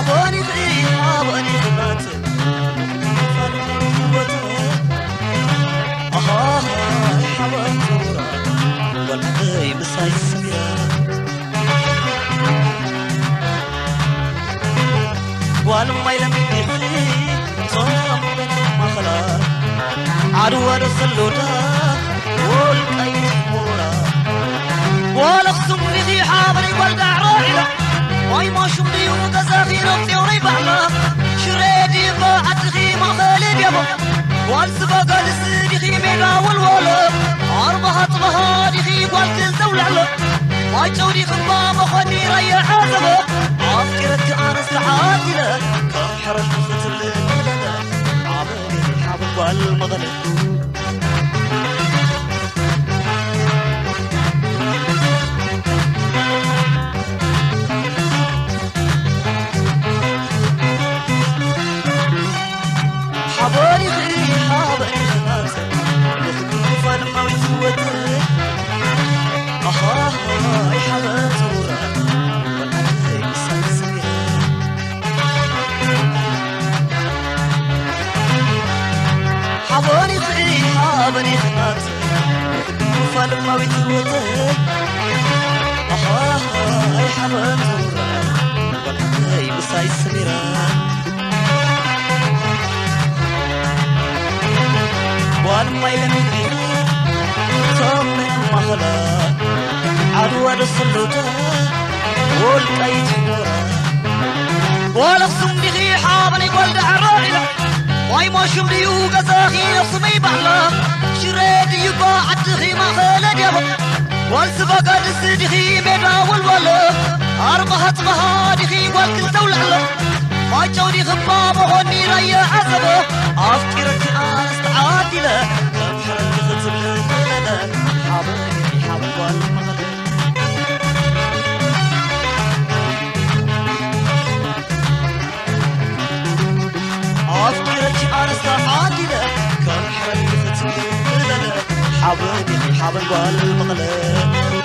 حباني في حباني خبات آها حبان زورا والغي بساي السميرة والما يلمي خي صام ما خلا عدو رسلودا والقي مورا والخصم في حابني والقعرائلة واي ما شمدي وقزاخي ربطي وريبعنا شريدي باعتخي ما خالد يابا والسباق السيدي خي ميلا والوالو عربها طبها دي خي والكل دولة واي جودي خبا مخوني ريا حاسبه عافكرك انا استعادلة كم حرج مفتل المدد عابني الحابب والمغلق حباني خي حباني خناسة يخدم فالما ويزوته أخاه حبان زورا والعدي بساي السميرة حباني خي حباني خناسة يخدم فالما ويزوته أخاه حبان زورا والعدي بساي السميرة والما يلمي صامن مخلا عدو رسلوتا والقيت مورا والخصم بخي حابني والقعرائلة واي ما شمري وقزاخي يصمي بعلا شريدي يباعت خي ما خالد يابا والسباق السيدي خي ميدا والولا أربحت مهادي خي والكل دولة ما جودي خباب وهوني ريا عزبه أفكرك أنا استعادلة كم حرج خزل المدد حباني حبان والمغلق أفكرك أنا استعادلة كم حرج خزل المدد حباني حبان والمغلق